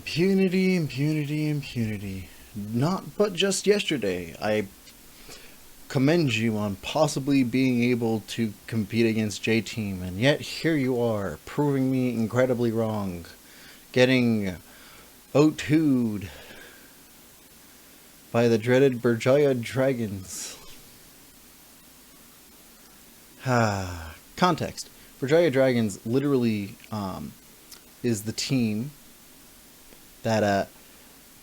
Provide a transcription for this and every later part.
Impunity, impunity, impunity. Not but just yesterday, I commend you on possibly being able to compete against J-Team, and yet here you are, proving me incredibly wrong. Getting O2'd by the dreaded Berjaya Dragons. Context. Berjaya Dragons literally is the team that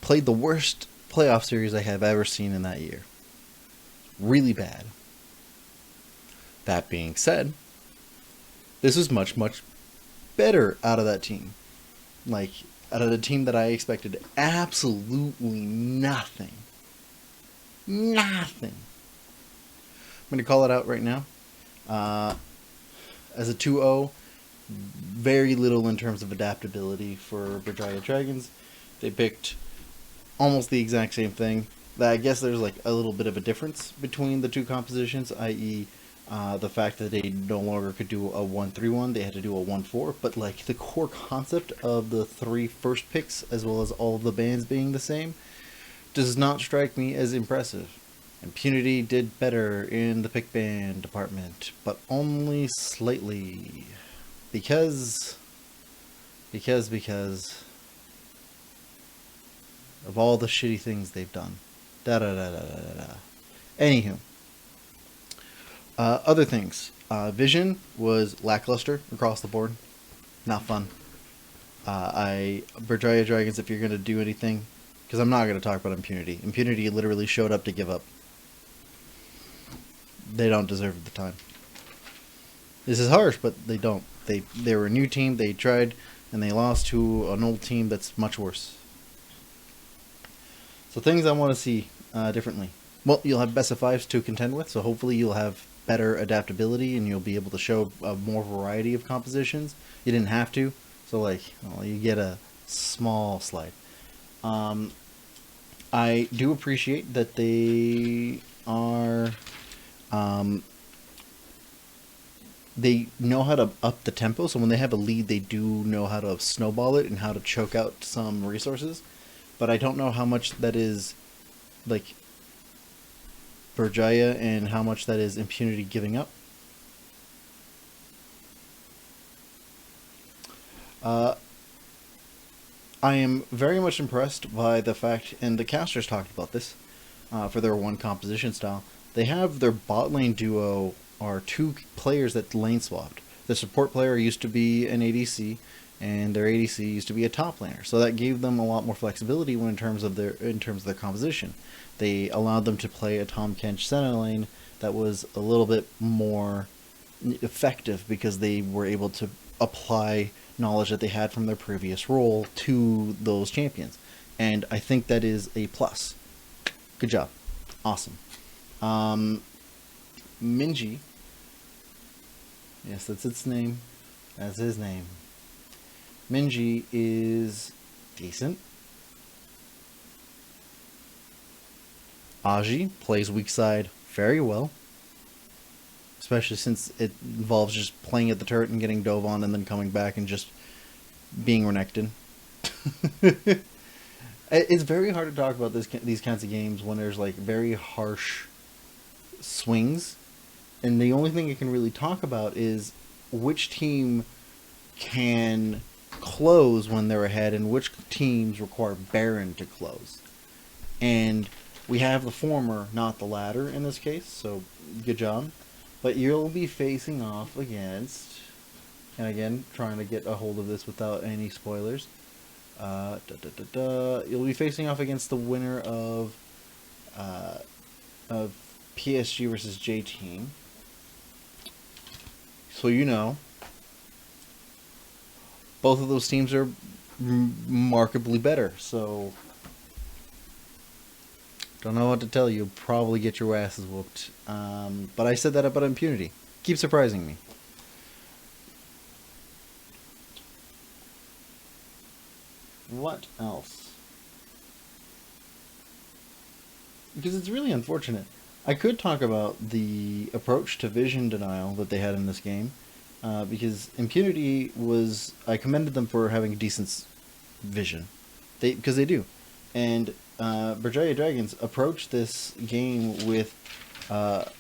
played the worst playoff series I have ever seen in that year. Really bad. That being said, this is much, much better out of that team. Like, out of the team that I expected absolutely nothing. Nothing. I'm going to call it out right now. As a 2-0, very little in terms of adaptability for Berjaya Dragons. They picked almost the exact same thing. I guess there's like a little bit of a difference between the two compositions, i.e. The fact that they no longer could do a 1-3-1, they had to do a 1-4, but like the core concept of the 3 first picks as well as all of the bands being the same does not strike me as impressive. Impunity did better in the pick band department, but only slightly. Because of all the shitty things they've done. Anywho. Other things. Vision was lackluster across the board. Not fun. Berjaya Dragons, if you're going to do anything, because I'm not going to talk about Impunity. Impunity literally showed up to give up. They don't deserve the time. This is harsh, but they don't. They were a new team, they tried, and they lost to an old team that's much worse. So things I want to see differently. Well, you'll have best of fives to contend with, so hopefully you'll have better adaptability and you'll be able to show a more variety of compositions. You didn't have to, so like, well, you get a small slide. I do appreciate that they are they know how to up the tempo, so when they have a lead they do know how to snowball it and how to choke out some resources, but I don't know how much that is like Berjaya and how much that is Impunity giving up. I am very much impressed by the fact, and the casters talked about this, for their one composition style. They have their bot lane duo are 2 players that lane swapped. The support player used to be an ADC, and their ADC used to be a top laner. So that gave them a lot more flexibility in terms of their composition. They allowed them to play a Tahm Kench center lane that was a little bit more effective because they were able to apply knowledge that they had from their previous role to those champions. And I think that is a plus. Good job. Awesome. Minji. Yes, that's its name. That's his name. Minji is decent. Aji plays weak side very well. Especially since it involves just playing at the turret and getting dove on and then coming back and just being Renekton. It's very hard to talk about these kinds of games when there's like very harsh swings. And the only thing I can really talk about is which team can close when they're ahead and which teams require Baron to close. And we have the former, not the latter in this case, so good job. But you'll be facing off against, and again, trying to get a hold of this without any spoilers, you'll be facing off against the winner of PSG versus J-Team. So you know, both of those teams are remarkably better, so don't know what to tell you. Probably get your asses whooped. But I said that about Impunity. Keep surprising me. What else? Because it's really unfortunate. I could talk about the approach to vision denial that they had in this game. Because Impunity was... I commended them for having decent vision. Because they do. And Berjaya Dragons approach this game with a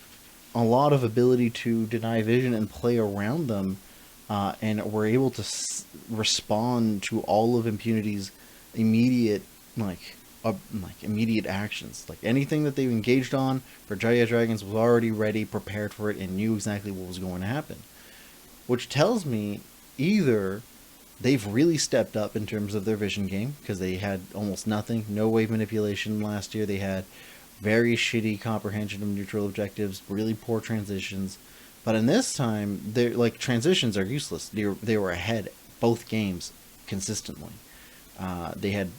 lot of ability to deny vision and play around them, and were able to respond to all of Impunity's immediate immediate actions. Like anything that they engaged on, Berjaya Dragons was already ready, prepared for it, and knew exactly what was going to happen. Which tells me either they've really stepped up in terms of their vision game, because they had almost nothing, no wave manipulation last year. They had very shitty comprehension of neutral objectives, really poor transitions. But in this time, they're like transitions are useless. They were ahead both games consistently. They had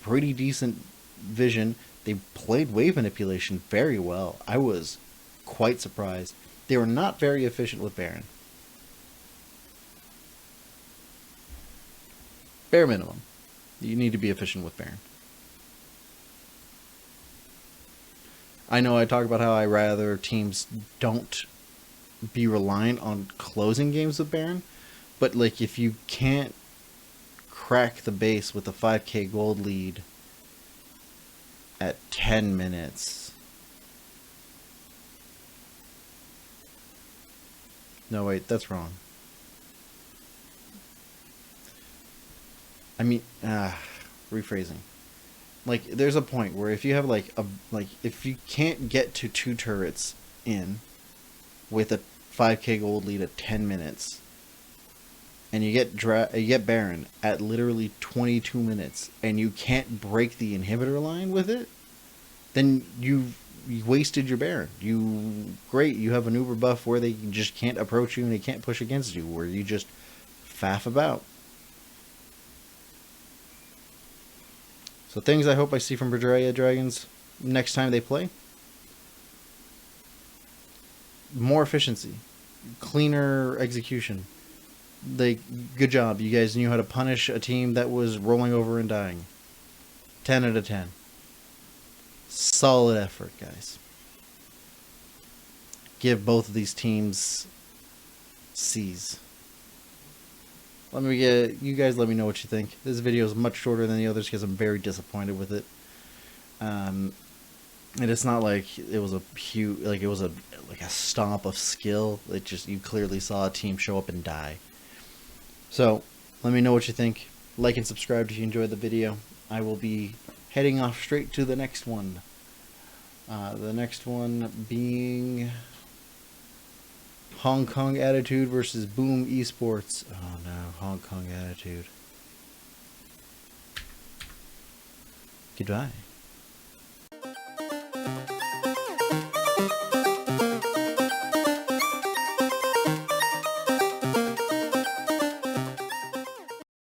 pretty decent vision. They played wave manipulation very well. I was quite surprised. They were not very efficient with Baron. Bare minimum. You need to be efficient with Baron. I know I talk about how I rather teams don't be reliant on closing games with Baron, but like if you can't crack the base with a 5k gold lead at 10 minutes. No, wait, that's wrong. I mean, rephrasing. Like, there's a point where if you have if you can't get to 2 turrets in with a 5k gold lead at 10 minutes, and you get Baron at literally 22 minutes, and you can't break the inhibitor line with it, then you wasted your Baron. You have an uber buff where they just can't approach you and they can't push against you, where you just faff about. So things I hope I see from Berjaya Dragons next time they play: more efficiency, cleaner execution. Good job, you guys knew how to punish a team that was rolling over and dying. 10 out of 10. Solid effort, guys. Give both of these teams C's. You guys let me know what you think. This video is much shorter than the others because I'm very disappointed with it. And it's not like it was a huge, like it was a stomp of skill. It just, you clearly saw a team show up and die. So let me know what you think. Like and subscribe if you enjoyed the video. I will be heading off straight to the next one. The next one being Hong Kong Attitude versus Boom Esports. Oh no, Hong Kong Attitude. Goodbye.